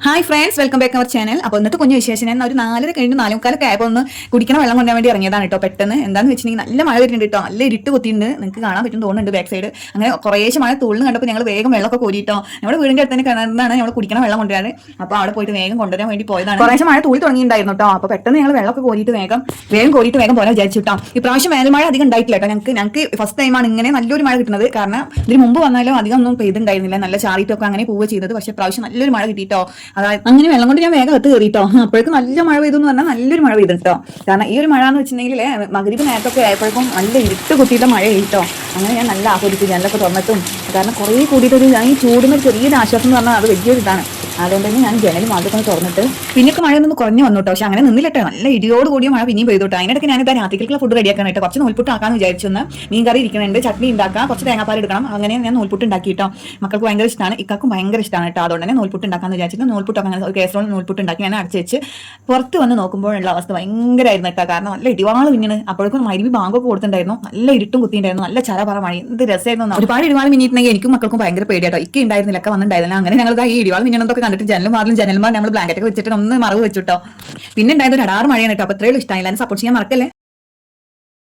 Hi friends, welcome back our channel. അപ്പോൾ ഇന്നത്തെ കുഞ്ഞു വിശേഷം ഞാൻ ഒരു 4:30 കഴിഞ്ഞ് 4:45 ആയപ്പോൾ ഒന്ന് കുടിക്കണ വെള്ളം കൊണ്ടുപോകാൻ വേണ്ടി ഇറങ്ങിയതാണ് കേട്ടോ. പെട്ടെന്ന് എന്താണെന്ന് വെച്ചിട്ടുണ്ടെങ്കിൽ നല്ല മഴ വരുന്നുണ്ട് കേട്ടോ, നല്ല ഇരുട്ട് കുത്തിയിട്ടുണ്ട്, നിങ്ങൾക്ക് കാണാൻ പറ്റും തോന്നുന്നുണ്ട് ബാക്ക് സൈഡ്. അങ്ങനെ കുറേശ്ശെ മഴ തുള്ളിന് കണ്ടപ്പോൾ ഞങ്ങൾ വേഗം വെള്ളമൊക്കെ കോരിട്ടോ. നമ്മുടെ വീടിൻ്റെ അടുത്ത് തന്നെ കിണറിനാണ് നമ്മൾ കുടിക്കണ വെള്ളം കൊണ്ടുവരാറ്. അപ്പോൾ അവിടെ പോയിട്ട് വേഗം കൊണ്ടുവരാൻ വേണ്ടി പോയതാണ്. കുറേശ്ശെ മഴ തുള്ളി തുടങ്ങിയിട്ടുണ്ടായിരുന്നു കേട്ടോ. അപ്പോൾ പെട്ടെന്ന് ഞങ്ങൾ വെള്ളമൊക്കെ കോരിയിട്ട് വേഗം കോരിയിട്ട് വേഗം പോലെ വിചാരിച്ചു കേട്ടോ. ഇപ്രാവശ്യം വേനൽമഴ അധികം ഉണ്ടായിട്ടില്ല കേട്ടോ. ഞങ്ങൾക്ക് ഫസ്റ്റ് ടൈമാണ് ഇങ്ങനെ നല്ലൊരു മഴ കിട്ടുന്നത്. കാരണം ഇതിന് മുമ്പ് വന്നാലും അധികം ഒന്നും പെയ്തുണ്ടായിരുന്നില്ല, നല്ല ചാറിയിട്ടൊക്കെ അങ്ങനെ പോവുക ചെയ്തത്. പക്ഷേ പ്രാവശ്യം നല്ലൊരു മഴ കിട്ടിയിട്ടോ. അതായത് അങ്ങനെ വെള്ളം കൊണ്ട് ഞാൻ വേഗം എത്ത് കയറിട്ടോ. അപ്പോഴേക്കും നല്ല മഴ പെയ്തു എന്ന് പറഞ്ഞാൽ നല്ലൊരു മഴ പെയ്തിട്ടോ. കാരണം ഈ ഒരു മഴ എന്ന് വെച്ചിട്ടുണ്ടെങ്കിൽ മഗ്‌രിബ് നേരത്തൊക്കെ ആയപ്പോഴേക്കും നല്ല ഇരുട്ട് കുത്തിയിട്ട് മഴ പെയ്യിട്ടോ. അങ്ങനെ ഞാൻ നല്ല ആസ്വദിച്ചു, ജനലൊക്കെ തുറന്നിട്ടും. കാരണം കുറേ കൂടിയിട്ടൊരു ഈ ചൂടിന് ചെറിയൊരു ആശ്വാസം എന്ന് പറഞ്ഞാൽ അത് വലിയൊരു ഇതാണ്. അതുകൊണ്ട് തന്നെ ഞാൻ ജനലും വാതിലൊക്കെ തുറന്നിട്ട് പിന്നൊക്കെ മഴ ഒന്ന് കുറഞ്ഞു വന്നു. പക്ഷെ അങ്ങനെ നിന്നില്ലട്ടോ, നല്ല ഇടിയോട് കൂടിയ മഴ പിന്നെയും പെയ്തു. അതിനിടയ്ക്ക് ഞാനിപ്പോൾ രാത്രിക്കുള്ള ഫുഡ് റെഡിയാക്കാനായിട്ട് കുറച്ച് നൂൽപുട്ട് ആക്കാമെന്ന് വിചാരിച്ചൊന്ന്. മീൻ കറി ഇരിക്കുന്നുണ്ട്, ചട്നി ഉണ്ടാക്കാം, കുറച്ച് തേങ്ങാപ്പാൽ എടുക്കണം. അങ്ങനെ ഞാൻ നൂൽപുട്ട് ഉണ്ടാക്കിയിട്ടോ. മക്കൾക്ക് ഭയങ്കര ഇഷ്ടമാണ്, ഇക്കാക്കും ഭയങ്കര ഇഷ്ടമാണ് കേട്ടോ. അതുകൊണ്ട് തന്നെ നൂൽപുട്ട് ഉണ്ടാക്കാമെന്ന് വിചാരിച്ചിട്ട് നൂൽപുട്ടൊക്കെ അങ്ങനെ ഒരു കേസറോൾ നൂൽപുട്ട് ഉണ്ടാക്കി ഞാൻ അടച്ചു വെച്ച് പുറത്ത് വന്ന് നോക്കുമ്പോഴുള്ള അവസ്ഥ ഭയങ്കരമായിരുന്നു കേട്ടോ. കാരണം നല്ല ഇടിവാള് പിന്നീട് അപ്പോഴേക്കും മരുവി ബാങ്കൊക്കെ കൊടുത്തിട്ടുണ്ടായിരുന്നു, നല്ല ഇരുട്ടും കുത്തിയിട്ടുണ്ടായിരുന്നു, നല്ല ചറപറ മഴ, എന്ത് രസമായിരുന്നു. ഒരുപാട് ഇടിവാൾ മിന്നിട്ടുണ്ടെങ്കിൽ എനിക്കും മക്കൾക്കും ഭയങ്കര പേടിയാട്ടോ. ഇക്ക ഉണ്ടായിരുന്നില്ല, ഒക്കെ വന്നിട്ടുണ്ടായിരുന്നില്ല. അങ്ങനെ ഞങ്ങൾ ഈ ഇടിവാൾ മിന്നണതൊക്കെ കണ്ടിട്ട് ജനലുമാർ നമ്മൾ ബ്ലാങ്കറ്റ് ഒക്കെ വെച്ചിട്ട് ഒന്ന് മറവ് വെച്ചിട്ടോ. പിന്നെ ഉണ്ടായത് ഒരു അടാറ് മഴയാണ് കേട്ടോ. അപ്പോൾ ഇത്രയും ഇഷ്ടമായില്ല, സപ്പോർട്ട് ചെയ്യാൻ മറക്കല്ലേ.